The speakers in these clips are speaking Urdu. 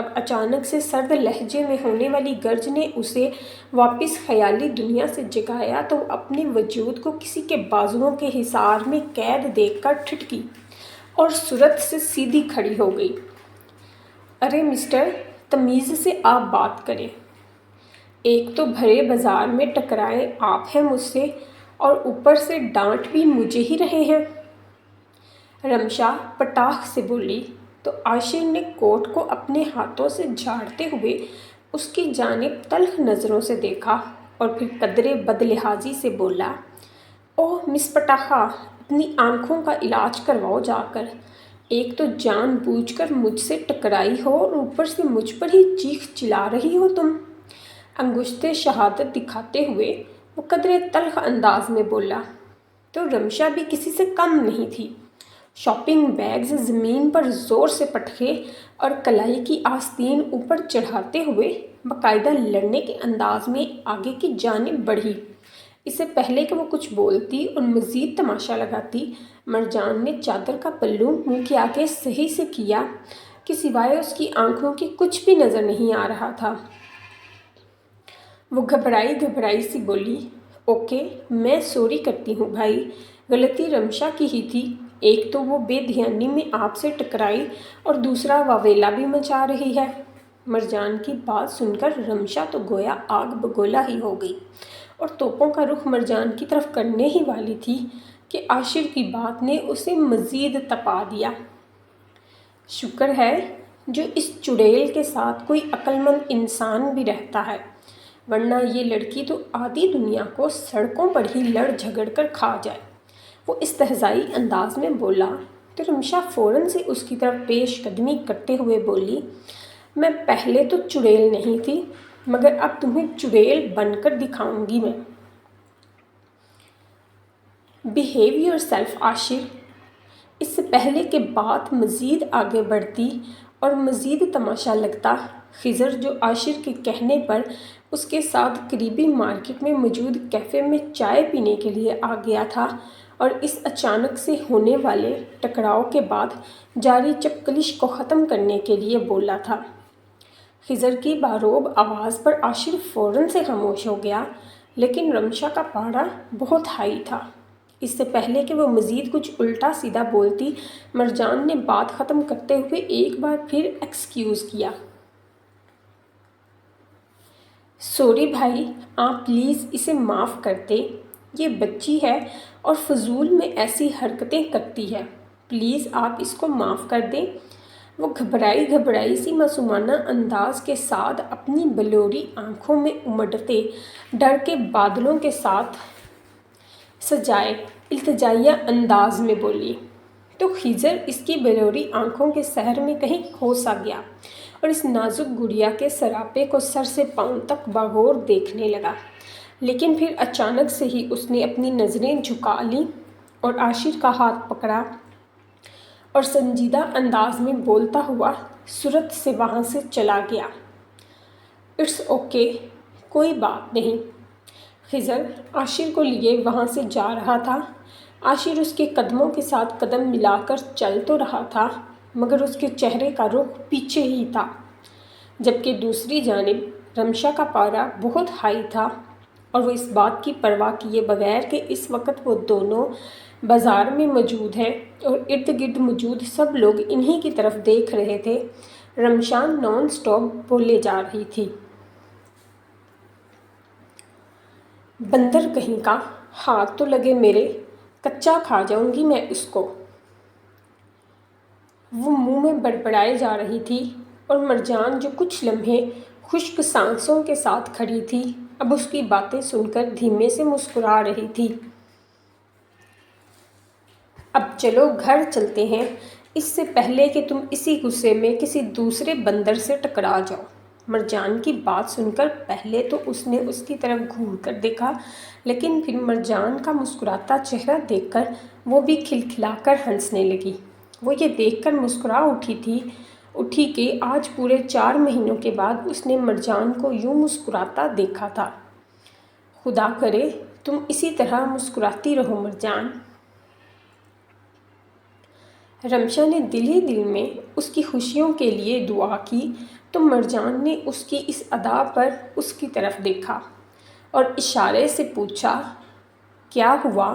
اب اچانک سے سرد لہجے میں ہونے والی گرج نے اسے واپس خیالی دنیا سے جگایا تو وہ اپنے وجود کو کسی کے بازوؤں کے حصار میں قید دیکھ کر ٹھٹکی اور صورت سے سیدھی کھڑی ہو گئی۔ ارے مسٹر، تمیز سے آپ بات کریں۔ ایک تو بھرے بازار میں ٹکرائے آپ ہیں مجھ سے اور اوپر سے ڈانٹ بھی مجھے ہی رہے ہیں۔ رمشا پٹاخ سے بولی تو عاشر نے کوٹ کو اپنے ہاتھوں سے جھاڑتے ہوئے اس کی جانب تلخ نظروں سے دیکھا اور پھر قدرے بدلحاظی سے بولا، اوہ مس پٹاخا، اپنی آنکھوں کا علاج کرواؤ جا کر۔ ایک تو جان بوجھ کر مجھ سے ٹکرائی ہو اور اوپر سے مجھ پر ہی چیخ چلا رہی ہو تم۔ انگشتِ شہادت دکھاتے ہوئے وہ قدرے تلخ انداز میں بولا۔ تو رمشا بھی کسی سے کم نہیں تھی۔ شاپنگ بیگز زمین پر زور سے پٹکے اور کلائی کی آستین اوپر چڑھاتے ہوئے باقاعدہ لڑنے کے انداز میں آگے کی جانب بڑھی۔ اس سے پہلے کہ وہ کچھ بولتی اور مزید تماشا لگاتی، مرجان نے چادر کا پلو منہ کے آگے صحیح سے کیا کہ سوائے اس کی آنکھوں کے کچھ بھی نظر نہیں آ رہا تھا۔ وہ گھبرائی سی بولی، اوکے، میں سوری کرتی ہوں بھائی، غلطی رمشا کی ہی تھی۔ ایک تو وہ بے دھیانی میں آپ سے ٹکرائی اور دوسرا واویلا بھی مچا رہی ہے۔ مرجان کی بات سن کر رمشا تو گویا آگ بگولا ہی ہو گئی اور توپوں کا رخ مرجان کی طرف کرنے ہی والی تھی کہ عاشر کی بات نے اسے مزید تپا دیا۔ شکر ہے جو اس چڑیل کے ساتھ کوئی عقل مند انسان بھی رہتا ہے، ورنہ یہ لڑکی تو آدھی دنیا کو سڑکوں پر ہی لڑ جھگڑ کر کھا جائے۔ وہ استہزائی انداز میں بولا تو رمشا فوراً سے اس کی طرف پیش قدمی کرتے ہوئے بولی، میں پہلے تو چڑیل نہیں تھی، مگر اب تمہیں چڑیل بن کر دکھاؤں گی میں۔ بہیو یور سیلف عاشر۔ اس سے پہلے کہ بات مزید آگے بڑھتی اور مزید تماشا لگتا، خضر جو عاشر کے کہنے پر اس کے ساتھ قریبی مارکیٹ میں موجود کیفے میں چائے پینے کے لیے آ گیا تھا اور اس اچانک سے ہونے والے ٹکراؤ کے بعد جاری چپکلش کو ختم کرنے کے لیے بولا تھا۔ خضر کی باروب آواز پر عاشر فوراً سے خاموش ہو گیا، لیکن رمشا کا پارا بہت ہائی تھا۔ اس سے پہلے کہ وہ مزید کچھ الٹا سیدھا بولتی، مرجان نے بات ختم کرتے ہوئے ایک بار پھر ایکسکیوز کیا۔ سوری بھائی، آپ پلیز اسے معاف کر دیں، یہ بچی ہے اور فضول میں ایسی حرکتیں کرتی ہے، پلیز آپ اس کو معاف کر دیں۔ وہ گھبرائی سی معصومانہ انداز کے ساتھ اپنی بلوری آنکھوں میں امڑتے ڈر کے بادلوں کے ساتھ سجائے التجائیہ انداز میں بولی۔ تو خضر اس کی بلوری آنکھوں کے سحر میں کہیں کھو سا گیا اور اس نازک گڑیا کے سراپے کو سر سے پاؤں تک باغور دیکھنے لگا، لیکن پھر اچانک سے ہی اس نے اپنی نظریں جھکا لیں اور عاشر کا ہاتھ پکڑا اور سنجیدہ انداز میں بولتا ہوا صورت سے وہاں سے چلا گیا۔ اٹس اوکے، کوئی بات نہیں۔ خضر عاشر کو لیے وہاں سے جا رہا تھا۔ عاشر اس کے قدموں کے ساتھ قدم ملا کر چل تو رہا تھا، مگر اس کے چہرے کا رخ پیچھے ہی تھا، جبکہ دوسری جانب رمشا کا پارا بہت ہائی تھا اور وہ اس بات کی پرواہ کیے بغیر کہ اس وقت وہ دونوں بازار میں موجود ہیں اور ارد گرد موجود سب لوگ انہی کی طرف دیکھ رہے تھے، رمشا نان سٹاپ بولے جا رہی تھی، بندر کہیں کا، ہاتھ تو لگے میرے، کچا کھا جاؤں گی میں اس کو۔ وہ منہ میں بڑبڑائے جا رہی تھی اور مرجان جو کچھ لمحے خشک سانسوں کے ساتھ کھڑی تھی، اب اس کی باتیں سن کر دھیمے سے مسکرا رہی تھی۔ اب چلو گھر چلتے ہیں، اس سے پہلے کہ تم اسی غصے میں کسی دوسرے بندر سے ٹکرا جاؤ۔ مرجان کی بات سن کر پہلے تو اس نے اس کی طرف گھور کر دیکھا، لیکن پھر مرجان کا مسکراتا چہرہ دیکھ کر وہ بھی کھلکھلا کر ہنسنے لگی۔ وہ یہ دیکھ کر مسکرا اٹھی کہ آج پورے 4 مہینوں کے بعد اس نے مرجان کو یوں مسکراتا دیکھا تھا۔ خدا کرے تم اسی طرح مسکراتی رہو مرجان۔ رمشا نے دل ہی دل میں اس کی خوشیوں کے لیے دعا کی، تو مرجان نے اس کی اس ادا پر اس کی طرف دیکھا اور اشارے سے پوچھا، کیا ہوا؟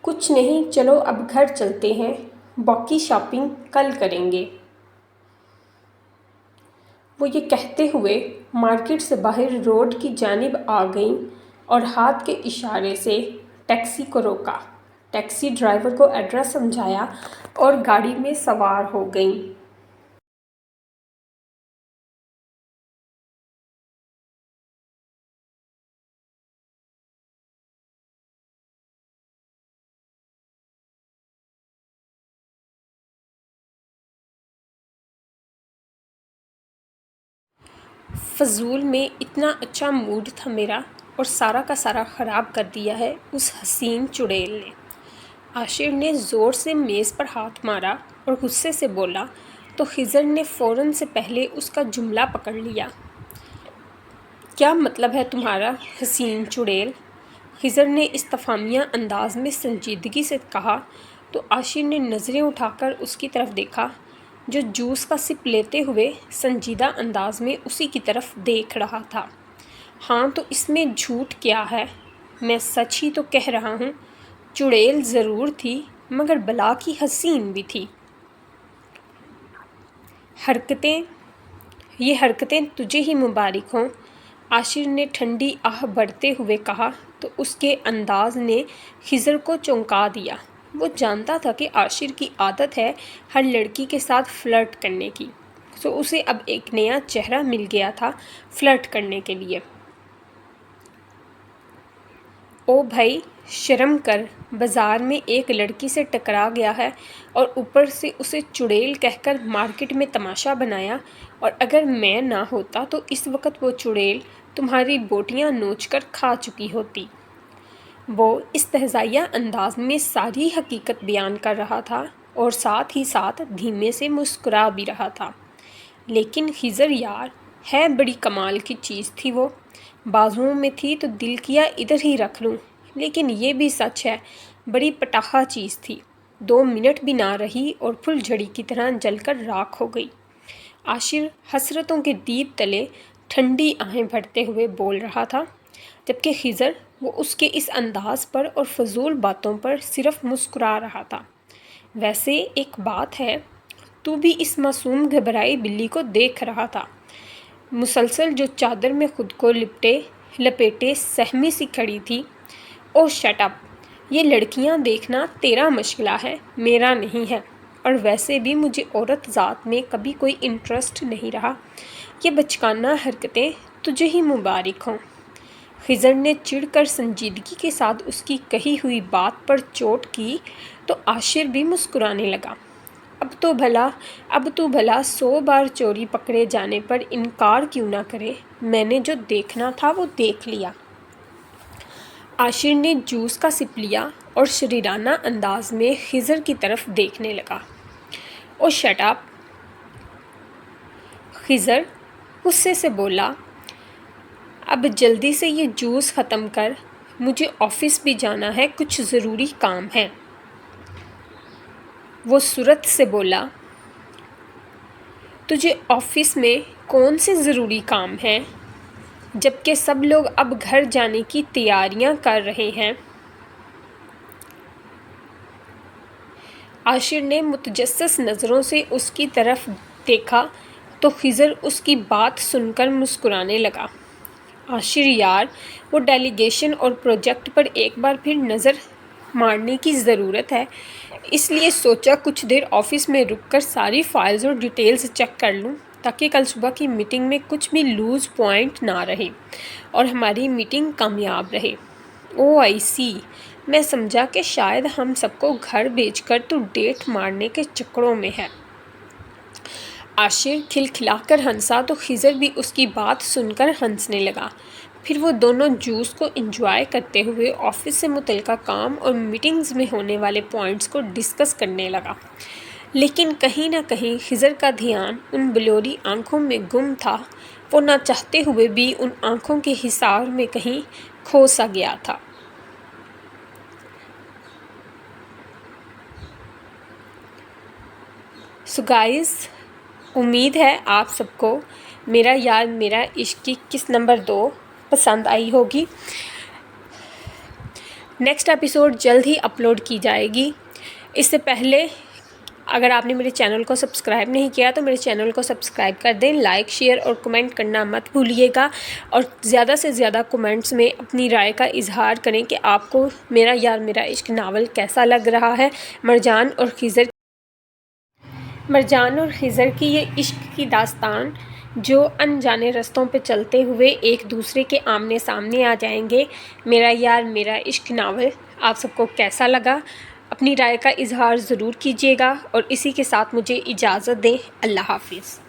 کچھ نہیں، چلو اب گھر چلتے ہیں، باقی شاپنگ کل کریں گے۔ وہ یہ کہتے ہوئے مارکیٹ سے باہر روڈ کی جانب آ گئیں اور ہاتھ کے اشارے سے ٹیکسی کو روکا۔ ٹیکسی ڈرائیور کو ایڈریس سمجھایا اور گاڑی میں سوار ہو گئیں۔ فضول میں اتنا اچھا موڈ تھا میرا اور سارا کا سارا خراب کر دیا ہے اس حسین چڑیل نے۔ عاشر نے زور سے میز پر ہاتھ مارا اور غصے سے بولا تو خضر نے فوراً سے پہلے اس کا جملہ پکڑ لیا۔ کیا مطلب ہے تمہارا حسین چڑیل؟ خضر نے استفہامیہ انداز میں سنجیدگی سے کہا تو عاشر نے نظریں اٹھا کر اس کی طرف دیکھا جو جوس کا سپ لیتے ہوئے سنجیدہ انداز میں اسی کی طرف دیکھ رہا تھا۔ ہاں تو اس میں جھوٹ کیا ہے؟ میں سچ ہی تو کہہ رہا ہوں۔ چڑیل ضرور تھی مگر بلا کی حسین بھی تھی۔ یہ حرکتیں تجھے ہی مبارک ہوں، عاشر نے ٹھنڈی آہ بھرتے ہوئے کہا تو اس کے انداز نے خضر کو چونکا دیا۔ وہ جانتا تھا کہ عاشر کی عادت ہے ہر لڑکی کے ساتھ فلرٹ کرنے کی، تو اسے اب ایک نیا چہرہ مل گیا تھا فلرٹ کرنے کے لیے۔ او بھائی شرم کر، بازار میں ایک لڑکی سے ٹکرا گیا ہے اور اوپر سے اسے چڑیل کہہ کر مارکیٹ میں تماشا بنایا، اور اگر میں نہ ہوتا تو اس وقت وہ چڑیل تمہاری بوٹیاں نوچ کر کھا چکی ہوتی۔ وہ استہزائیہ انداز میں ساری حقیقت بیان کر رہا تھا اور ساتھ ہی ساتھ دھیمے سے مسکرا بھی رہا تھا۔ لیکن خضر یار، ہے بڑی کمال کی چیز تھی وہ، بازوؤں میں تھی تو دل کیا ادھر ہی رکھ لوں، لیکن یہ بھی سچ ہے بڑی پٹاخہ چیز تھی۔ 2 منٹ بھی نہ رہی اور پھل جھڑی کی طرح جل کر راکھ ہو گئی۔ عاشر حسرتوں کے دیپ تلے ٹھنڈی آہیں بھرتے ہوئے بول رہا تھا، جبکہ خضر وہ اس کے اس انداز پر اور فضول باتوں پر صرف مسکرا رہا تھا۔ ویسے ایک بات ہے، تو بھی اس معصوم گھبرائی بلی کو دیکھ رہا تھا، مسلسل جو چادر میں خود کو لپیٹے سہمی سی کھڑی تھی۔ اوہ شٹ اپ، یہ لڑکیاں دیکھنا تیرا مشغلہ ہے، میرا نہیں ہے، اور ویسے بھی مجھے عورت ذات میں کبھی کوئی انٹرسٹ نہیں رہا۔ یہ بچکانہ حرکتیں تجھے ہی مبارک ہوں۔ خضر نے چڑھ کر سنجیدگی کے ساتھ اس کی کہی ہوئی بات پر چوٹ کی تو عاشر بھی مسکرانے لگا۔ اب تو بھلا 100 بار چوری پکڑے جانے پر انکار کیوں نہ کرے، میں نے جو دیکھنا تھا وہ دیکھ لیا۔ عاشر نے جوس کا سپ لیا اور شریرانہ انداز میں خضر کی طرف دیکھنے لگا۔ او شٹ اپ، خضر غصے سے بولا، اب جلدی سے یہ جوس ختم کر، مجھے آفس بھی جانا ہے، کچھ ضروری کام ہے۔ وہ سرعت سے بولا، تجھے آفس میں کون سے ضروری کام ہیں، جبکہ سب لوگ اب گھر جانے کی تیاریاں کر رہے ہیں؟ عاشر نے متجسس نظروں سے اس کی طرف دیکھا تو خضر اس کی بات سن کر مسکرانے لگا۔ عاشر یار، وہ ڈیلیگیشن اور پروجیکٹ پر ایک بار پھر نظر مارنے کی ضرورت ہے، اس لیے سوچا کچھ دیر آفس میں رک کر ساری فائلز اور ڈیٹیلز چیک کر لوں تاکہ کل صبح کی میٹنگ میں کچھ بھی لوز پوائنٹ نہ رہے اور ہماری میٹنگ کامیاب رہے۔ او آئی سی، میں سمجھا کہ شاید ہم سب کو گھر بھیج کر تو ڈیٹ مارنے کے چکروں میں ہے۔ عاشر کھلکھلا کر ہنسا تو خضر بھی اس کی بات سن کر ہنسنے لگا۔ پھر وہ دونوں جوس کو انجوائے کرتے ہوئے آفس سے متعلقہ کام اور میٹنگز میں ہونے والے پوائنٹس کو ڈسکس کرنے لگا، لیکن کہیں نہ کہیں خضر کا دھیان ان بلوری آنکھوں میں گم تھا، وہ نہ چاہتے ہوئے بھی ان آنکھوں کے حصار میں کہیں کھو سا گیا تھا۔ سو گائز، امید ہے آپ سب کو میرا یار میرا عشق کی قسط نمبر 2 پسند آئی ہوگی۔ نیکسٹ ایپیسوڈ جلد ہی اپلوڈ کی جائے گی۔ اس سے پہلے اگر آپ نے میرے چینل کو سبسکرائب نہیں کیا تو میرے چینل کو سبسکرائب کر دیں، لائک شیئر اور کمنٹ کرنا مت بھولیے گا، اور زیادہ سے زیادہ کمنٹس میں اپنی رائے کا اظہار کریں کہ آپ کو میرا یار میرا عشق ناول کیسا لگ رہا ہے۔ مرجان اور خضر کی یہ عشق کی داستان جو انجانے رستوں پہ چلتے ہوئے ایک دوسرے کے آمنے سامنے آ جائیں گے، میرا یار میرا عشق ناول آپ سب کو کیسا لگا؟ اپنی رائے کا اظہار ضرور کیجیے گا، اور اسی کے ساتھ مجھے اجازت دیں۔ اللہ حافظ۔